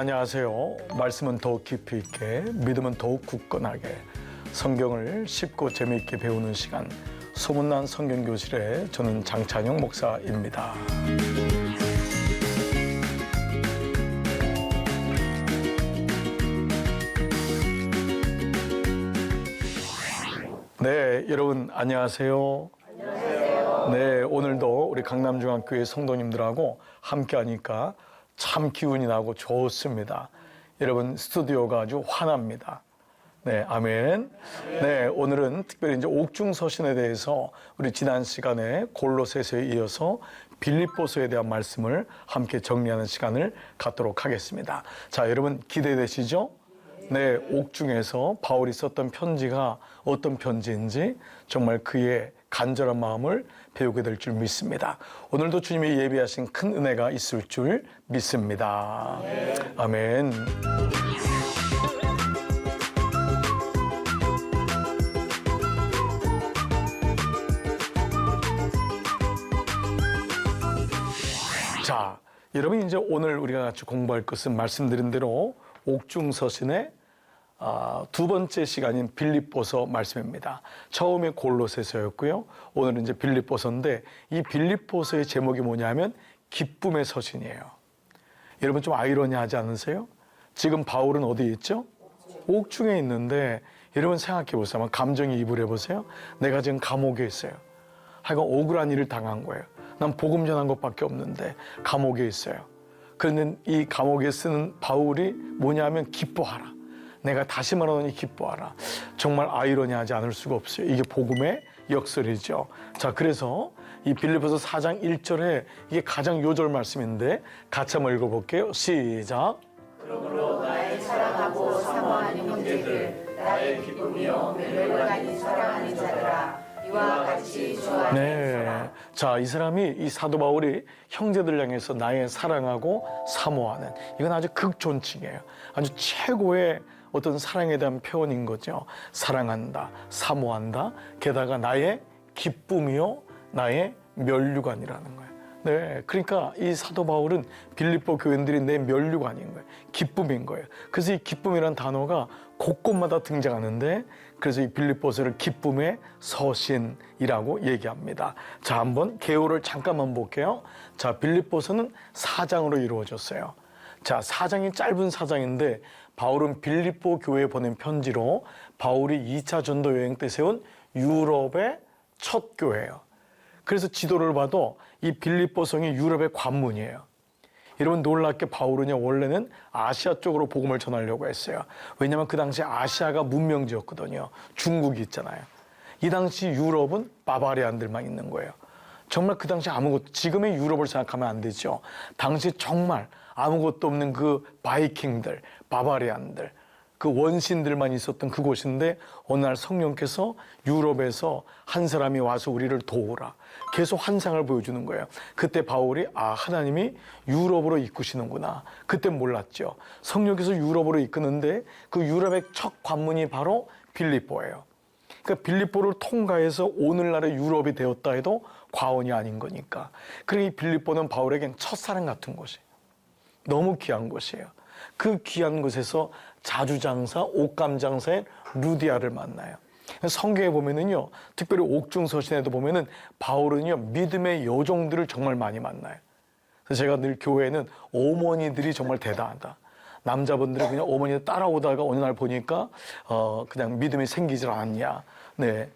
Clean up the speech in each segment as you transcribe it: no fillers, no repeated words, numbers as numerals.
안녕하세요. 말씀은 더욱 깊이 있게, 믿음은 더욱 굳건하게, 성경을 쉽고 재미있게 배우는 시간, 소문난 성경교실의 저는 장찬영 목사입니다. 네, 여러분 안녕하세요. 안녕하세요. 네, 오늘도 우리 강남중앙교회 성도님들하고 함께 하니까 참 기운이 나고 좋습니다. 여러분 스튜디오가 아주 환합니다. 네, 아멘. 네, 오늘은 특별히 이제 옥중서신에 대해서 우리 지난 시간에 골로새서에 이어서 빌립보서에 대한 말씀을 함께 정리하는 시간을 갖도록 하겠습니다. 자, 여러분 기대되시죠? 네, 옥중에서 바울이 썼던 편지가 어떤 편지인지 정말 그의 간절한 마음을 배우게 될 줄 믿습니다. 오늘도 주님이 예비하신 큰 은혜가 있을 줄 믿습니다. 아멘. 자, 여러분 이제 오늘 우리가 같이 공부할 것은 말씀드린 대로 옥중서신의 두 번째 시간인 빌립보서 말씀입니다. 처음에 골로새서였고요. 오늘은 이제 빌립보서인데 이 빌립보서의 제목이 뭐냐면 기쁨의 서신이에요. 여러분 좀 아이러니하지 않으세요? 지금 바울은 어디에 있죠? 옥중에 있는데 여러분 생각해 보세요. 한번 감정이입을 해보세요. 내가 지금 감옥에 있어요. 하여간 억울한 일을 당한 거예요. 난 복음 전한 것밖에 없는데 감옥에 있어요. 그런데 이 감옥에 쓰는 바울이 뭐냐면 기뻐하라. 내가 다시 말하노니 기뻐하라. 정말 아이러니하지 않을 수가 없어요. 이게 복음의 역설이죠. 자, 그래서 이 빌립보서 4장 1절에 이게 가장 요절 말씀인데 같이 한번 읽어볼게요. 시작. 그러므로 나의 사랑하고 사모하는 형제들, 나의 기쁨이요 멜멜간이 사랑하는 자들아, 이와 같이 주 안에 네. 자, 이 사람이 이 사도 바울이 형제들 향해서 나의 사랑하고 사모하는, 이건 아주 극존칭이에요. 아주 최고의 어떤 사랑에 대한 표현인 거죠. 사랑한다, 사모한다, 게다가 나의 기쁨이요 나의 면류관이라는 거예요. 네, 그러니까 이 사도 바울은 빌립보 교인들이 내 면류관인 거예요. 기쁨인 거예요. 그래서 이 기쁨이라는 단어가 곳곳마다 등장하는데, 그래서 이 빌립보서를 기쁨의 서신이라고 얘기합니다. 자, 한번 개요를 잠깐만 볼게요. 자, 빌립보서는 4장으로 이루어졌어요. 자, 4장이 짧은 4장인데 바울은 빌립보 교회에 보낸 편지로 바울이 2차 전도 여행 때 세운 유럽의 첫 교회예요. 그래서 지도를 봐도 이 빌립보성이 유럽의 관문이에요. 여러분 놀랍게 바울은요 원래는 아시아 쪽으로 복음을 전하려고 했어요. 왜냐하면 그 당시 아시아가 문명지였거든요. 중국이 있잖아요. 이 당시 유럽은 바바리안들만 있는 거예요. 정말 그 당시 아무것도, 지금의 유럽을 생각하면 안 되죠. 당시 정말 아무것도 없는 그 바이킹들, 바바리안들, 그 원신들만 있었던 그곳인데 어느 날 성령께서 유럽에서 한 사람이 와서 우리를 도우라. 계속 환상을 보여주는 거예요. 그때 바울이 하나님이 유럽으로 이끄시는구나. 그때 몰랐죠. 성령께서 유럽으로 이끄는데 그 유럽의 첫 관문이 바로 빌립보예요. 그러니까 빌립보를 통과해서 오늘날의 유럽이 되었다 해도 과언이 아닌 거니까. 그리고 이 빌립보는 바울에겐 첫사랑 같은 곳이에요. 너무 귀한 곳이에요. 그 귀한 곳에서 자주장사, 옷감장사의 루디아를 만나요. 성경에 보면은요, 특별히 옥중서신에도 보면은 바울은요, 믿음의 여종들을 정말 많이 만나요. 그래서 제가 늘 교회에는 어머니들이 정말 대단하다. 남자분들이 그냥 어머니를 따라오다가 어느 날 보니까 그냥 믿음이 생기질 않았냐. 네,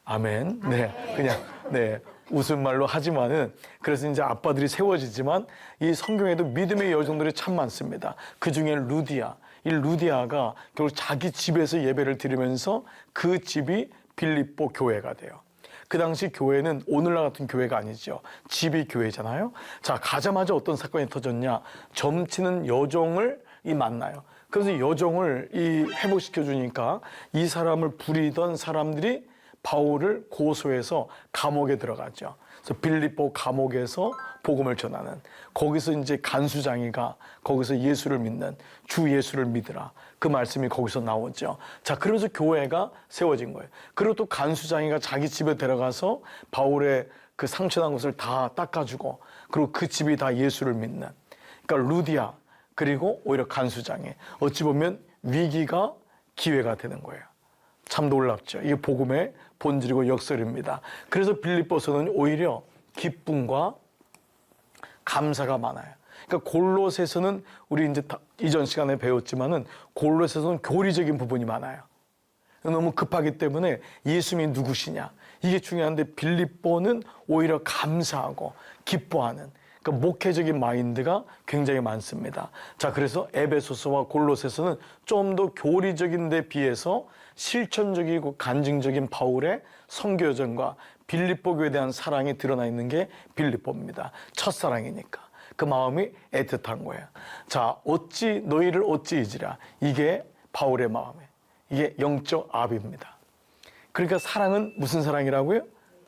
아멘. 네, 그냥 네. 웃은 말로 하지만은, 그래서 이제 아빠들이 세워지지만 이 성경에도 믿음의 여종들이 참 많습니다. 그 중에 루디아, 이 루디아가 결국 자기 집에서 예배를 드리면서 그 집이 빌립보 교회가 돼요. 그 당시 교회는 오늘날 같은 교회가 아니죠. 집이 교회잖아요. 자, 가자마자 어떤 사건이 터졌냐? 점치는 여종을 만나요. 그래서 여종을 회복시켜 주니까 이 사람을 부리던 사람들이 바울을 고소해서 감옥에 들어가죠. 그래서 빌립보 감옥에서 복음을 전하는, 거기서 이제 간수장이가 거기서 예수를 믿는, 주 예수를 믿으라, 그 말씀이 거기서 나오죠. 자, 그러면서 교회가 세워진 거예요. 그리고 또 간수장이가 자기 집에 데려가서 바울의 그 상처난 것을 다 닦아주고, 그리고 그 집이 다 예수를 믿는. 그러니까 루디아, 그리고 오히려 간수장애. 어찌 보면 위기가 기회가 되는 거예요. 참 놀랍죠. 이게 복음의 본질이고 역설입니다. 그래서 빌립보서는 오히려 기쁨과 감사가 많아요. 그러니까 골로새서는 우리 이제 이전 시간에 배웠지만은 골로새서는 교리적인 부분이 많아요. 너무 급하기 때문에 예수님이 누구시냐 이게 중요한데 빌립보는 오히려 감사하고 기뻐하는 그러니까 목회적인 마인드가 굉장히 많습니다. 자, 그래서 에베소서와 골로새서는 좀 더 교리적인 데 비해서 실천적이고 간증적인 바울의 선교여정과 빌립보 교회에 대한 사랑이 드러나 있는 게 빌립보입니다. 첫사랑이니까. 그 마음이 애틋한 거예요. 자, 어찌 너희를 어찌이지라. 이게 바울의 마음이에요. 이게 영적 아비입니다. 그러니까 사랑은 무슨 사랑이라고요?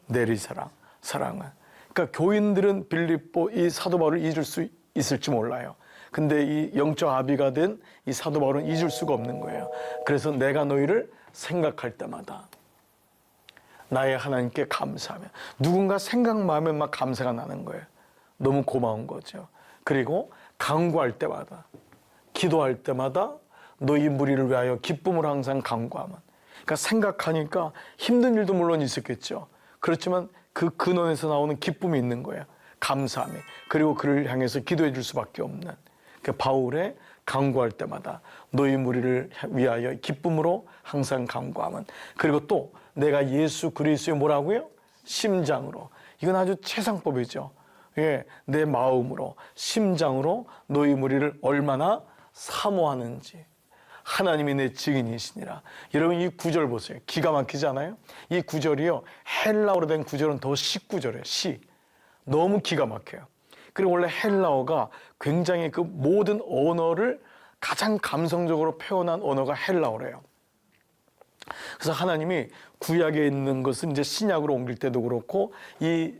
내리사랑, 사랑은. 그러니까 교인들은 빌립보 이 사도 바울을 잊을 수 있을지 몰라요. 근데 이 영적 아비가 된 이 사도 바울은 잊을 수가 없는 거예요. 그래서 내가 너희를 생각할 때마다 나의 하나님께 감사하며 누군가 생각만 하면 막 감사가 나는 거예요. 너무 고마운 거죠. 그리고 간구할 때마다 기도할 때마다 너희 무리를 위하여 기쁨을 항상 간구하면 그러니까 생각하니까 힘든 일도 물론 있었겠죠. 그렇지만 그 근원에서 나오는 기쁨이 있는 거예요. 감사함이. 그리고 그를 향해서 기도해 줄 수밖에 없는 그 바울의 간구할 때마다 너희 무리를 위하여 기쁨으로 항상 간구하면 그리고 또 내가 예수 그리스도의 뭐라고요? 심장으로. 이건 아주 최상법이죠. 예, 내 마음으로 심장으로 너희 무리를 얼마나 사모하는지 하나님이 내 증인이시니라. 여러분 이 구절 보세요. 기가 막히지 않아요? 이 구절이요 헬라어로 된 구절은 더 시구절이에요. 시. 너무 기가 막혀요. 그리고 원래 헬라어가 굉장히 그 모든 언어를 가장 감성적으로 표현한 언어가 헬라어래요. 그래서 하나님이 구약에 있는 것은 이제 신약으로 옮길 때도 그렇고 이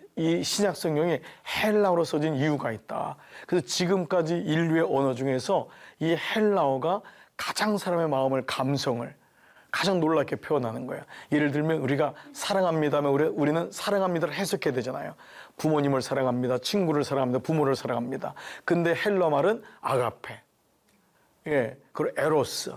신약 성경에 헬라어로 써진 이유가 있다. 그래서 지금까지 인류의 언어 중에서 이 헬라어가 가장 사람의 마음을 감성을 가장 놀랍게 표현하는 거예요. 예를 들면 우리가 사랑합니다 하면 우리는 사랑합니다를 해석해야 되잖아요. 부모님을 사랑합니다. 친구를 사랑합니다. 부모를 사랑합니다. 근데 헬라 말은 아가페. 예, 그리고 에로스.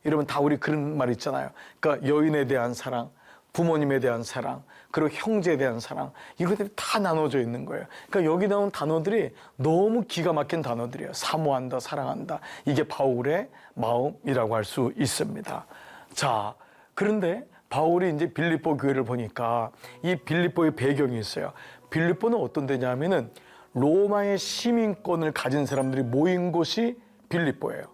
이러면 다 우리 그런 말 있잖아요. 그러니까 여인에 대한 사랑, 부모님에 대한 사랑, 그리고 형제에 대한 사랑 이것들이 다 나눠져 있는 거예요. 그러니까 여기 나온 단어들이 너무 기가 막힌 단어들이에요. 사모한다, 사랑한다. 이게 바울의 마음이라고 할 수 있습니다. 자, 그런데 바울이 이제 빌립보 교회를 보니까 이 빌립보의 배경이 있어요. 빌립보는 어떤 데냐면은 로마의 시민권을 가진 사람들이 모인 곳이 빌립보예요.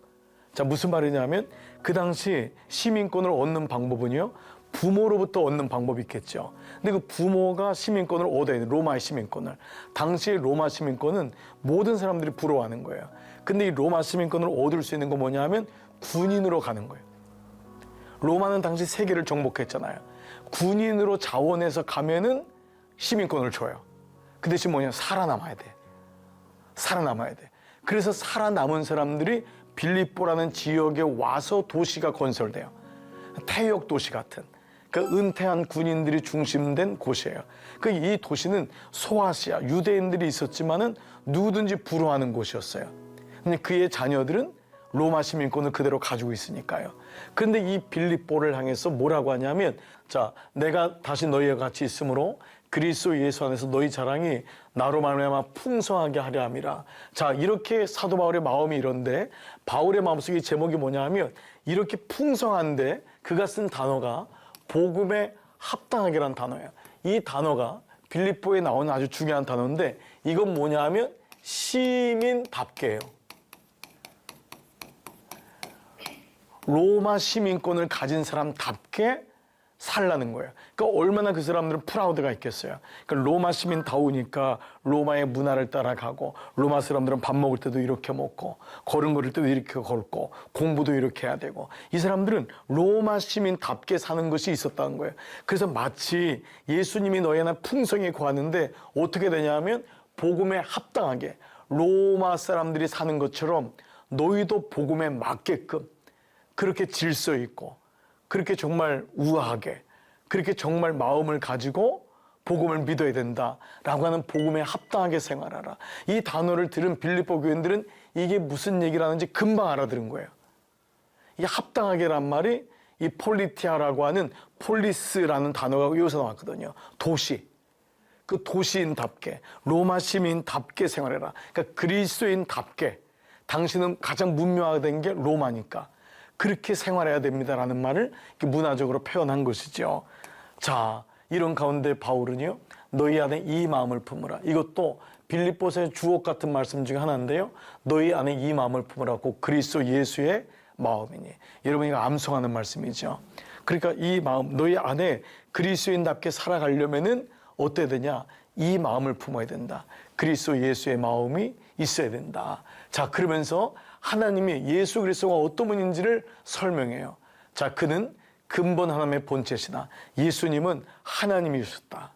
자, 무슨 말이냐면 그 당시 시민권을 얻는 방법은요. 부모로부터 얻는 방법이 있겠죠. 근데 그 부모가 시민권을 얻어야 돼요. 로마의 시민권을. 당시의 로마 시민권은 모든 사람들이 부러워하는 거예요. 근데 이 로마 시민권을 얻을 수 있는 건 뭐냐면 군인으로 가는 거예요. 로마는 당시 세계를 정복했잖아요. 군인으로 자원해서 가면은 시민권을 줘요. 그 대신 뭐냐? 살아남아야 돼. 살아남아야 돼. 그래서 살아남은 사람들이 빌립보라는 지역에 와서 도시가 건설돼요. 태역 도시 같은. 그 은퇴한 군인들이 중심된 곳이에요. 그 이 도시는 소아시아 유대인들이 있었지만은 누구든지 부러워하는 곳이었어요. 근데 그의 자녀들은 로마 시민권을 그대로 가지고 있으니까요. 그런데 이 빌립보를 향해서 뭐라고 하냐면 자, 내가 다시 너희와 같이 있으므로 그리스도 예수 안에서 너희 자랑이 나로 말미암아 풍성하게 하려 함이라. 자, 이렇게 사도 바울의 마음이 이런데 바울의 마음속에 제목이 뭐냐 하면 이렇게 풍성한데 그가 쓴 단어가 복음에 합당하게란 단어예요. 이 단어가 빌립보에 나오는 아주 중요한 단어인데 이건 뭐냐 하면 시민답게예요. 로마 시민권을 가진 사람답게 살라는 거예요. 그러니까 얼마나 그 사람들은 프라우드가 있겠어요. 그러니까 로마 시민다우니까 로마의 문화를 따라가고 로마 사람들은 밥 먹을 때도 이렇게 먹고 걸음걸을 때도 이렇게 걷고 공부도 이렇게 해야 되고 이 사람들은 로마 시민답게 사는 것이 있었다는 거예요. 그래서 마치 예수님이 너희나 풍성히 구하는데 어떻게 되냐면 복음에 합당하게 로마 사람들이 사는 것처럼 너희도 복음에 맞게끔 그렇게 질서 있고 그렇게 정말 우아하게 그렇게 정말 마음을 가지고 복음을 믿어야 된다라고 하는 복음에 합당하게 생활하라. 이 단어를 들은 빌립보 교인들은 이게 무슨 얘기라는지 금방 알아들은 거예요. 이 합당하게란 말이 이 폴리티아라고 하는 폴리스라는 단어가 여기서 나왔거든요. 도시. 그 도시인답게, 로마 시민답게 생활해라. 그러니까 그리스도인답게. 당신은 가장 문명화된 게 로마니까 그렇게 생활해야 됩니다라는 말을 이렇게 문화적으로 표현한 것이죠. 자, 이런 가운데 바울은요, 너희 안에 이 마음을 품으라. 이것도 빌립보서의 주옥 같은 말씀 중에 하나인데요. 너희 안에 이 마음을 품으라. 곧 그리스도 예수의 마음이니. 여러분 이거 암송하는 말씀이죠. 그러니까 이 마음, 너희 안에 그리스도인답게 살아가려면은 어때야 되냐? 이 마음을 품어야 된다. 그리스도 예수의 마음이 있어야 된다. 자, 그러면서 하나님이 예수 그리스도가 어떤 분인지를 설명해요. 자, 그는 근본 하나님의 본체시나 예수님은 하나님이셨다.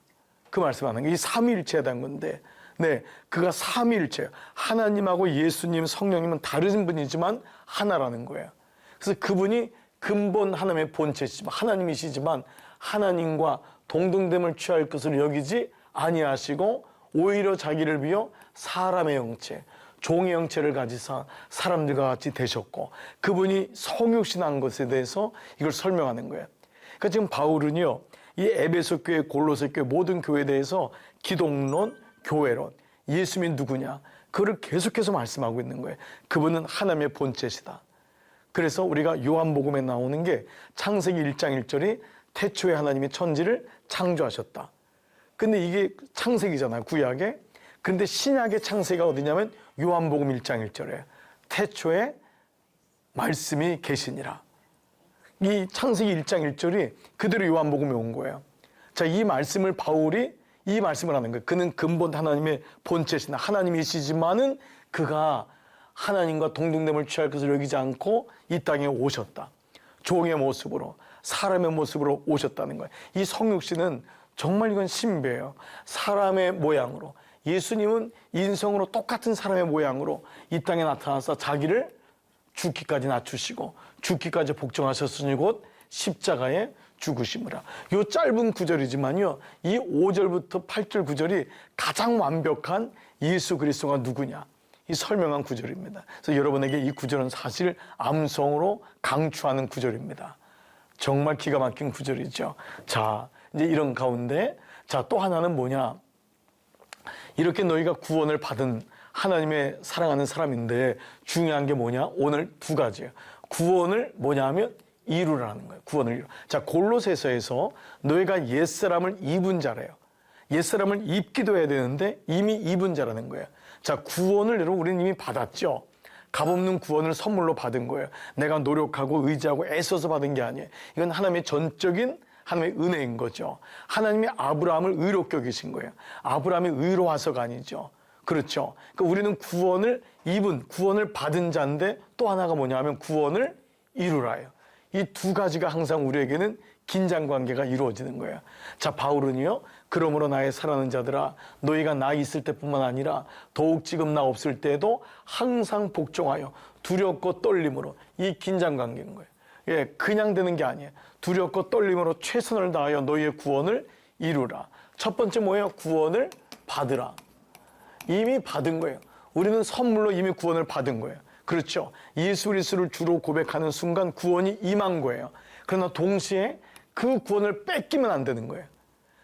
그 말씀하는 게 이 삼위일체에 대한 건데, 네, 그가 삼위일체예요. 하나님하고 예수님, 성령님은 다른 분이지만 하나라는 거예요. 그래서 그분이 근본 하나님의 본체시지만 하나님이시지만 하나님과 동등됨을 취할 것을 여기지 아니하시고 오히려 자기를 비워 사람의 형체, 종의 형체를 가지사 사람들과 같이 되셨고 그분이 성육신한 것에 대해서 이걸 설명하는 거예요. 그러니까 지금 바울은요, 이 에베소 교회, 골로새 교회 모든 교회에 대해서 기독론, 교회론, 예수님이 누구냐 그걸 계속해서 말씀하고 있는 거예요. 그분은 하나님의 본체시다. 그래서 우리가 요한복음에 나오는 게 창세기 1장 1절이 태초에 하나님이 천지를 창조하셨다. 근데 이게 창세기잖아요, 구약에. 그런데 신약의 창세기가 어디냐면 요한복음 1장 1절에 태초에 말씀이 계시니라. 이 창세기 1장 1절이 그대로 요한복음에 온 거예요. 자, 이 말씀을 바울이 이 말씀을 하는 거예요. 그는 근본 하나님의 본체시나 하나님이시지만은 그가 하나님과 동등됨을 취할 것을 여기지 않고 이 땅에 오셨다. 종의 모습으로, 사람의 모습으로 오셨다는 거예요. 이 성육신은 정말 이건 신비해요. 사람의 모양으로, 예수님은 인성으로 똑같은 사람의 모양으로 이 땅에 나타나서 자기를 죽기까지 낮추시고 죽기까지 복종하셨으니 곧 십자가에 죽으심이라. 이 짧은 구절이지만요, 이 5절부터 8절 구절이 가장 완벽한 예수 그리스도가 누구냐 이 설명한 구절입니다. 그래서 여러분에게 이 구절은 사실 암송으로 강추하는 구절입니다. 정말 기가 막힌 구절이죠. 자, 이제 이런 가운데 자, 또 하나는 뭐냐? 이렇게 너희가 구원을 받은 하나님의 사랑하는 사람인데 중요한 게 뭐냐? 오늘 두 가지예요. 구원을 뭐냐 하면 이루라는 거예요. 구원을 이루. 자, 골로새서에서 너희가 옛사람을 입은 자래요. 옛사람을 입기도 해야 되는데 이미 입은 자라는 거예요. 자, 구원을 여러분 우리는 이미 받았죠. 값없는 구원을 선물로 받은 거예요. 내가 노력하고 의지하고 애써서 받은 게 아니에요. 이건 하나님의 전적인 하나님의 은혜인 거죠. 하나님이 아브라함을 의롭게 여기신 거예요. 아브라함이 의로와서가 아니죠. 그렇죠. 그러니까 우리는 구원을 입은, 구원을 받은 자인데 또 하나가 뭐냐 하면 구원을 이루라요. 이 두 가지가 항상 우리에게는 긴장관계가 이루어지는 거예요. 자, 바울은요, 그러므로 나의 사랑하는 자들아 너희가 나 있을 때뿐만 아니라 더욱 지금 나 없을 때에도 항상 복종하여 두렵고 떨림으로, 이 긴장관계인 거예요. 예, 그냥 되는 게 아니에요. 두렵고 떨림으로 최선을 다하여 너희의 구원을 이루라. 첫 번째 뭐예요? 구원을 받으라. 이미 받은 거예요. 우리는 선물로 이미 구원을 받은 거예요. 그렇죠. 예수 그리스도를 주로 고백하는 순간 구원이 임한 거예요. 그러나 동시에 그 구원을 뺏기면 안 되는 거예요.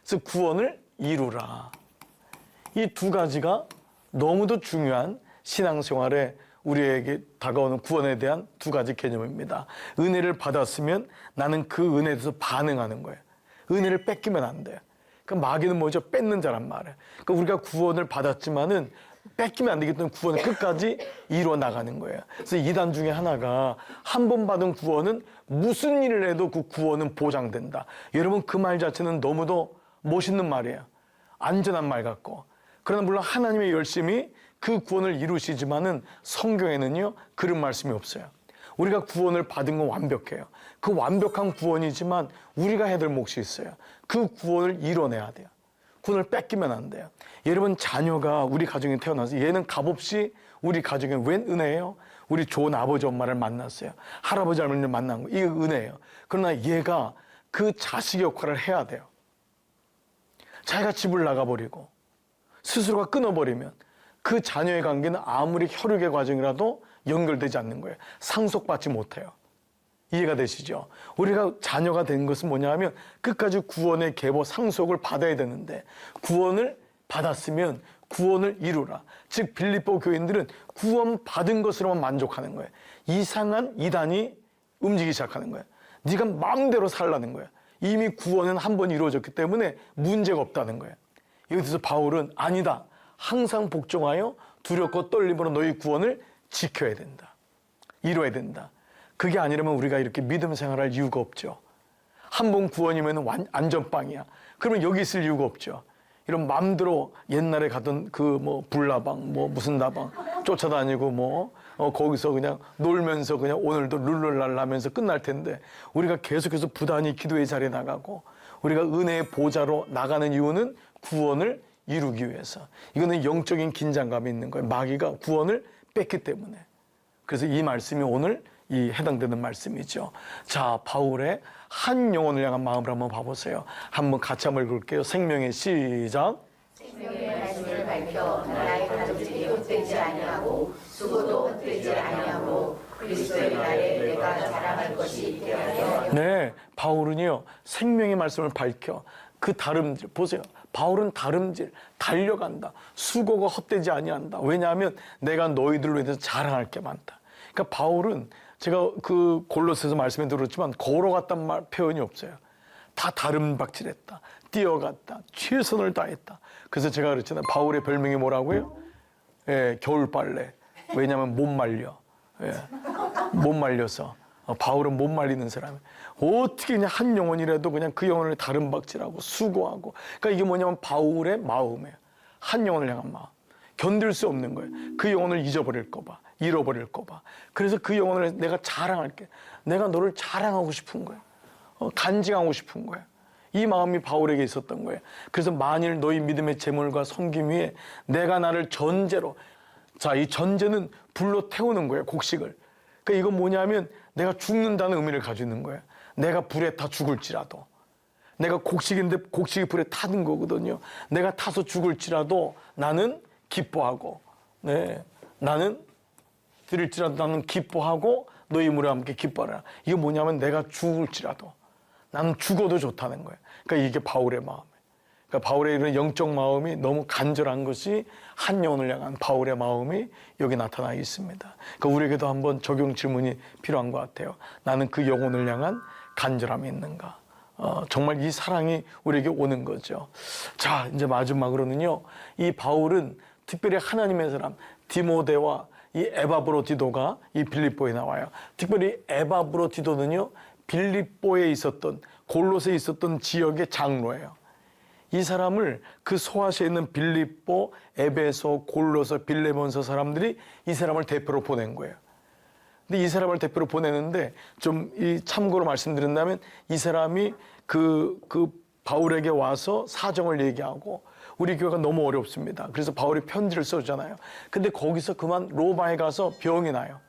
그래서 구원을 이루라. 이 두 가지가 너무도 중요한 신앙생활에 우리에게 다가오는 구원에 대한 두 가지 개념입니다. 은혜를 받았으면 나는 그 은혜에 대해서 반응하는 거예요. 은혜를 뺏기면 안 돼요. 그러니까 마귀는 뭐죠? 뺏는 자란 말이에요. 그러니까 우리가 구원을 받았지만은 뺏기면 안 되기 때문에 구원을 끝까지 이루어 나가는 거예요. 그래서 이단 중에 하나가 한 번 받은 구원은 무슨 일을 해도 그 구원은 보장된다. 여러분 그 말 자체는 너무도 멋있는 말이에요. 안전한 말 같고. 그러나 물론 하나님의 열심히 그 구원을 이루시지만은 성경에는요 그런 말씀이 없어요. 우리가 구원을 받은 건 완벽해요. 그 완벽한 구원이지만 우리가 해야 될 몫이 있어요. 그 구원을 이뤄내야 돼요. 구원을 뺏기면 안 돼요. 여러분 자녀가 우리 가정에 태어나서 얘는 값없이 우리 가정에 웬 은혜예요? 우리 좋은 아버지 엄마를 만났어요. 할아버지 할머니를 만난 거 이게 은혜예요. 그러나 얘가 그 자식 역할을 해야 돼요. 자기가 집을 나가버리고 스스로가 끊어버리면 그 자녀의 관계는 아무리 혈육의 과정이라도 연결되지 않는 거예요. 상속받지 못해요. 이해가 되시죠? 우리가 자녀가 된 것은 뭐냐 하면 끝까지 구원의 계보 상속을 받아야 되는데, 구원을 받았으면 구원을 이루라. 즉 빌립보 교인들은 구원 받은 것으로만 만족하는 거예요. 이상한 이단이 움직이기 시작하는 거예요. 네가 마음대로 살라는 거예요. 이미 구원은 한 번 이루어졌기 때문에 문제가 없다는 거예요. 여기서 바울은 아니다. 항상 복종하여 두렵고 떨림으로 너희 구원을 지켜야 된다. 이루어야 된다. 그게 아니라면 우리가 이렇게 믿음 생활할 이유가 없죠. 한 번 구원이면 안전빵이야. 그러면 여기 있을 이유가 없죠. 이런 마음대로 옛날에 가던 그 뭐 불나방, 뭐 무슨 나방 쫓아다니고 거기서 그냥 놀면서 그냥 오늘도 룰루랄라 하면서 끝날 텐데, 우리가 계속해서 부단히 기도의 자리에 나가고 우리가 은혜의 보좌로 나가는 이유는 구원을 이루기 위해서. 이거는 영적인 긴장감이 있는 거예요. 마귀가 구원을 뺐기 때문에. 그래서 이 말씀이 오늘 이 해당되는 말씀이죠. 자, 바울의 한 영혼을 향한 마음을 한번 봐보세요. 한번 같이 한번 읽을게요. 생명의 시작. 생명의 말씀을 밝혀 나의 가족들이 헛되지 아니하고 수고도 헛되지 아니하고 그리스도의 날에 내가 자랑할 것이 있게 하려. 네, 바울은요 생명의 말씀을 밝혀 그 다름질 보세요. 바울은 다름질 달려간다. 수고가 헛되지 아니한다. 왜냐하면 내가 너희들로 인해서 자랑할 게 많다. 그러니까 바울은 제가 그 골로새서 말씀에 들었지만 걸어갔단 표현이 없어요. 다 다름박질했다. 뛰어갔다. 최선을 다했다. 그래서 제가 그랬잖아요. 바울의 별명이 뭐라고요? 예, 겨울빨래. 왜냐하면 못 말려. 예, 못 말려서. 바울은 못 말리는 사람이에요. 어떻게 그냥 한 영혼이라도 그냥 그 영혼을 다름박질하고 수고하고. 그러니까 이게 뭐냐면 바울의 마음이에요. 한 영혼을 향한 마음. 견딜 수 없는 거예요. 그 영혼을 잊어버릴까 봐. 잃어버릴까 봐. 그래서 그 영혼을 내가 자랑할게. 내가 너를 자랑하고 싶은 거예요. 간증하고 싶은 거예요. 이 마음이 바울에게 있었던 거예요. 그래서 만일 너희 믿음의 재물과 섬김 위에 내가 나를 전제로, 자, 이 전제는 불로 태우는 거예요. 곡식을. 그러니까 이건 뭐냐면 내가 죽는다는 의미를 가지고 있는 거예요. 내가 불에 타 죽을지라도. 내가 곡식인데 곡식이 불에 타는 거거든요. 내가 타서 죽을지라도 나는 기뻐하고, 네, 나는 드릴지라도 나는 기뻐하고 너희 물에 함께 기뻐하라. 이게 뭐냐면 내가 죽을지라도 나는 죽어도 좋다는 거예요. 그러니까 이게 바울의 마음이에요. 그러니까 바울의 이런 영적 마음이 너무 간절한 것이 한 영혼을 향한 바울의 마음이 여기 나타나 있습니다. 그러니까 우리에게도 한번 적용 질문이 필요한 것 같아요. 나는 그 영혼을 향한 간절함이 있는가? 정말 이 사랑이 우리에게 오는 거죠. 자, 이제 마지막으로는요. 이 바울은 특별히 하나님의 사람 디모데와 이 에바브로디도가 이 빌립보에 나와요. 특별히 에바브로디도는요. 빌립보에 있었던, 골로새에 있었던 지역의 장로예요. 이 사람을 그 소아시아에 있는 빌립보, 에베소, 골로새, 빌레몬서 사람들이 이 사람을 대표로 보낸 거예요. 근데 이 사람을 대표로 보내는데 좀 이 참고로 말씀드린다면 이 사람이 그 바울에게 와서 사정을 얘기하고 우리 교회가 너무 어렵습니다. 그래서 바울이 편지를 써주잖아요. 근데 거기서 그만 로마에 가서 병이 나요.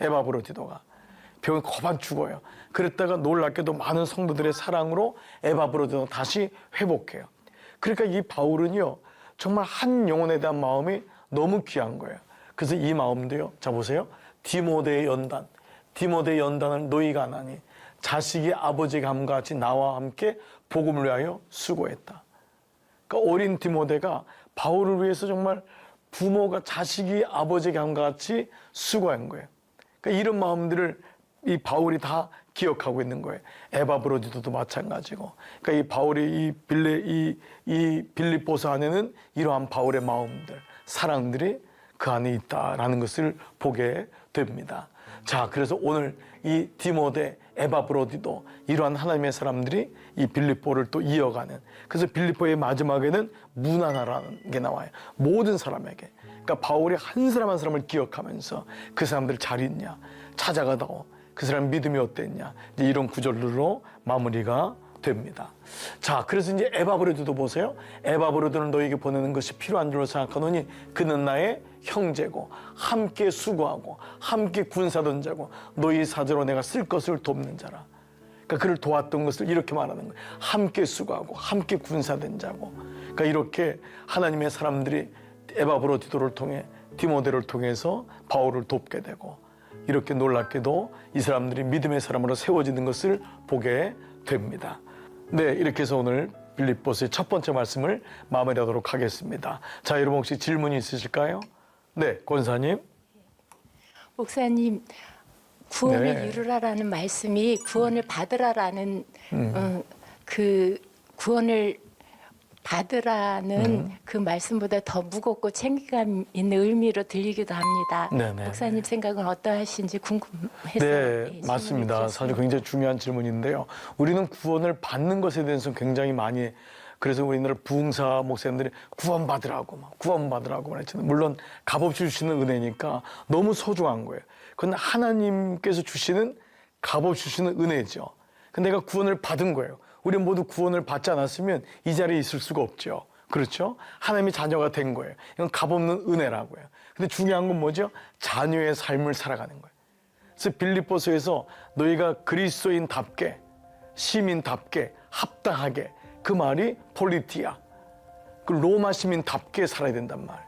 에바브로디도가. 병이 거반 죽어요. 그랬다가 놀랍게도 많은 성도들의 사랑으로 에바브로디도 다시 회복해요. 그러니까 이 바울은요, 정말 한 영혼에 대한 마음이 너무 귀한 거예요. 그래서 이 마음도요, 자 보세요. 디모데의 연단. 디모데의 연단을 너희가 안 하니 자식이 아버지가 함과 같이 나와 함께 복음을 위하여 수고했다. 그러니까 어린 디모데가 바울을 위해서 정말 부모가 자식이 아버지가 함과 같이 수고한 거예요. 그러니까 이런 마음들을 이 바울이 다 기억하고 있는 거예요. 에바브로디도도 마찬가지고. 그러니까 이 바울이 이 빌립보서 안에는 이러한 바울의 마음들, 사랑들이 그 안에 있다라는 것을 보게 됩니다. 자, 그래서 오늘 이 디모데, 에바브로디도 이러한 하나님의 사람들이 이 빌립보를 또 이어가는. 그래서 빌립보의 마지막에는 문안하라는 게 나와요. 모든 사람에게. 그러니까 바울이 한 사람 한 사람을 기억하면서 그 사람들 잘 있냐, 찾아가다오. 그 사람 믿음이 어땠냐. 이제 이런 구절로 마무리가 됩니다. 자, 그래서 이제 에바브로디도 보세요. 에바브로디는 너에게 보내는 것이 필요한 줄로 생각하노니 그는 나의 형제고 함께 수고하고 함께 군사던 자고 너희 사제로 내가 쓸 것을 돕는 자라. 그러니까 그를 도왔던 것을 이렇게 말하는 거예요. 함께 수고하고 함께 군사된 자고. 그러니까 이렇게 하나님의 사람들이 에바브로 디모데를 통해서 바울을 돕게 되고 이렇게 놀랍게도 이 사람들이 믿음의 사람으로 세워지는 것을 보게 됩니다. 네, 이렇게 해서 오늘 빌립보서의 첫 번째 말씀을 마무리하도록 하겠습니다. 자, 여러분 혹시 질문이 있으실까요? 네, 권사님. 목사님, 구원을 네. 이루라라는 말씀이 구원을 받으라라는 그 구원을 받으라는 그 말씀보다 더 무겁고 책임감 있는 의미로 들리기도 합니다. 네네. 목사님 생각은 어떠하신지 궁금해서 네, 질문을 맞습니다. 드렸습니다. 사실 굉장히 중요한 질문인데요. 우리는 구원을 받는 것에 대해서 굉장히 많이 그래서 우리나라 부흥사 목사님들이 구원받으라고 그랬잖아요. 물론 값없이 주시는 은혜니까 너무 소중한 거예요. 그건 하나님께서 주시는 값없이 주시는 은혜죠. 근데 내가 구원을 받은 거예요. 우리 모두 구원을 받지 않았으면 이 자리에 있을 수가 없죠. 그렇죠? 하나님의 자녀가 된 거예요. 이건 값없는 은혜라고요. 근데 중요한 건 뭐죠? 자녀의 삶을 살아가는 거예요. 그래서 빌립보서에서 너희가 그리스도인답게 시민답게 합당하게 그 말이 폴리티아 그 로마 시민답게 살아야 된단 말이에요.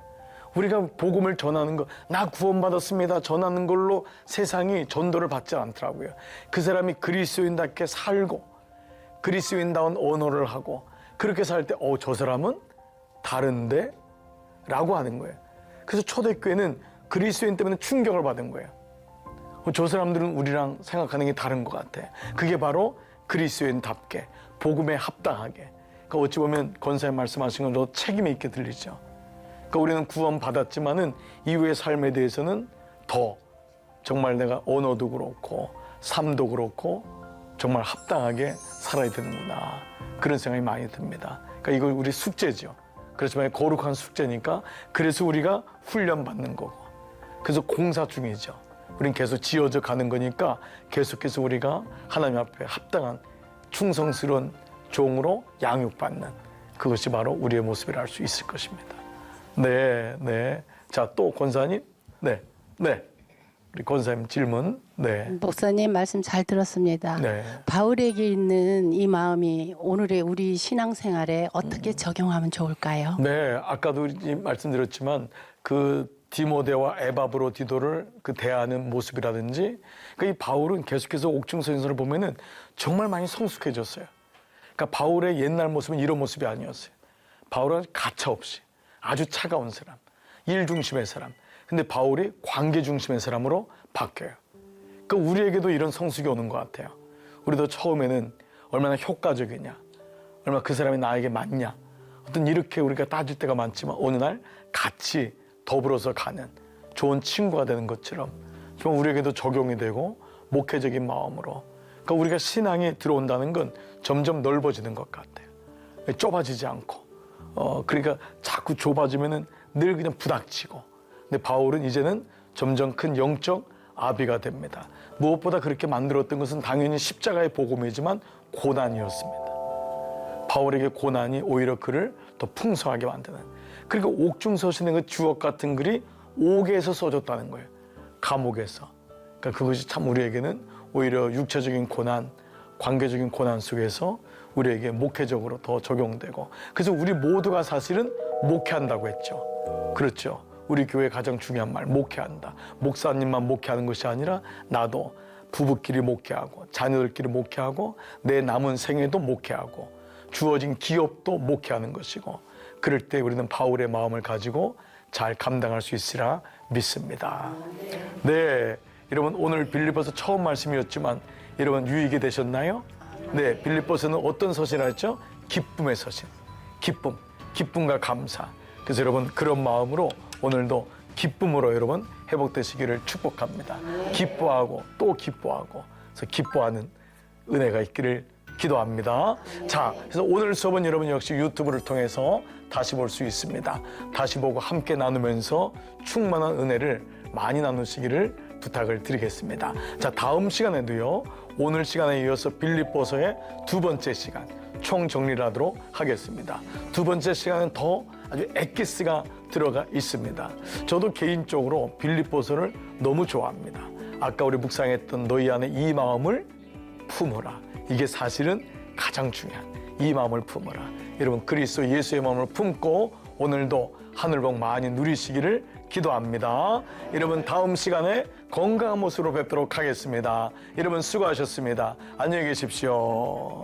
우리가 복음을 전하는 거 나 구원받았습니다 전하는 걸로 세상이 전도를 받지 않더라고요. 그 사람이 그리스도인답게 살고 그리스도인다운 언어를 하고 그렇게 살 때 저 사람은 다른데? 라고 하는 거예요. 그래서 초대교회는 그리스도인 때문에 충격을 받은 거예요. 저 사람들은 우리랑 생각하는 게 다른 것 같아. 그게 바로 그리스도인답게 복음에 합당하게. 그러니까 어찌 보면 권사님 말씀하신 건 더 책임이 있게 들리죠. 그러니까 우리는 구원받았지만은 이후의 삶에 대해서는 더 정말 내가 언어도 그렇고 삶도 그렇고 정말 합당하게 살아야 되는구나. 그런 생각이 많이 듭니다. 그러니까 이거 우리 숙제죠. 그렇지만 거룩한 숙제니까 그래서 우리가 훈련받는 거고. 그래서 공사 중이죠. 우린 계속 지어져 가는 거니까 계속해서 우리가 하나님 앞에 합당한 충성스러운 종으로 양육받는 그것이 바로 우리의 모습이라 할 수 있을 것입니다. 네, 네. 자, 또 권사님. 네, 네. 우리 권사님 질문. 네. 목사님 말씀 잘 들었습니다. 네. 바울에게 있는 이 마음이 오늘의 우리 신앙생활에 어떻게 적용하면 좋을까요? 네, 아까도 말씀드렸지만 그 디모데와 에바브로 디도를 그 대하는 모습이라든지 그러니까 이 바울은 계속해서 옥중서신서를 보면은 정말 많이 성숙해졌어요. 그러니까 바울의 옛날 모습은 이런 모습이 아니었어요. 바울은 가차없이 아주 차가운 사람, 일 중심의 사람. 근데 바울이 관계 중심의 사람으로 바뀌어요. 그러니까 우리에게도 이런 성숙이 오는 것 같아요. 우리도 처음에는 얼마나 효과적이냐, 얼마나 그 사람이 나에게 맞냐, 어떤 이렇게 우리가 따질 때가 많지만 어느 날 같이 더불어서 가는 좋은 친구가 되는 것처럼 좀 우리에게도 적용이 되고 목회적인 마음으로 그러니까 우리가 신앙에 들어온다는 건 점점 넓어지는 것 같아요. 좁아지지 않고 그러니까 자꾸 좁아지면은 늘 그냥 부닥치고 근데 바울은 이제는 점점 큰 영적 아비가 됩니다. 무엇보다 그렇게 만들었던 것은 당연히 십자가의 복음이지만 고난이었습니다. 바울에게 고난이 오히려 그를 더 풍성하게 만드는 그러니까 옥중서신의 그 주옥 같은 글이 옥에서 써졌다는 거예요. 감옥에서. 그러니까 그것이 참 우리에게는 오히려 육체적인 고난, 관계적인 고난 속에서 우리에게 목회적으로 더 적용되고 그래서 우리 모두가 사실은 목회한다고 했죠. 그렇죠. 우리 교회의 가장 중요한 말, 목회한다. 목사님만 목회하는 것이 아니라 나도 부부끼리 목회하고 자녀들끼리 목회하고 내 남은 생애도 목회하고 주어진 기업도 목회하는 것이고 그럴 때 우리는 바울의 마음을 가지고 잘 감당할 수 있으리라 믿습니다. 네, 여러분 오늘 빌립보서 처음 말씀이었지만 여러분 유익이 되셨나요? 네, 빌립보서는 어떤 서신이라 했죠? 기쁨의 서신. 기쁨과 감사. 그래서 여러분 그런 마음으로 오늘도 기쁨으로 여러분 회복되시기를 축복합니다. 기뻐하고 또 기뻐하고 그래서 기뻐하는 은혜가 있기를 기도합니다. 자, 그래서 오늘 수업은 여러분 역시 유튜브를 통해서 다시 볼 수 있습니다. 다시 보고 함께 나누면서 충만한 은혜를 많이 나누시기를 부탁을 드리겠습니다. 자, 다음 시간에도요. 오늘 시간에 이어서 빌립보서의 두 번째 시간 총 정리를 하도록 하겠습니다. 두 번째 시간은 더 아주 엑기스가 들어가 있습니다. 저도 개인적으로 빌립보서를 너무 좋아합니다. 아까 우리 묵상했던 너희 안에 이 마음을 품어라. 이게 사실은 가장 중요한 이 마음을 품어라. 여러분 그리스도 예수의 마음을 품고 오늘도 하늘복 많이 누리시기를 기도합니다. 여러분 다음 시간에 건강한 모습으로 뵙도록 하겠습니다. 여러분 수고하셨습니다. 안녕히 계십시오.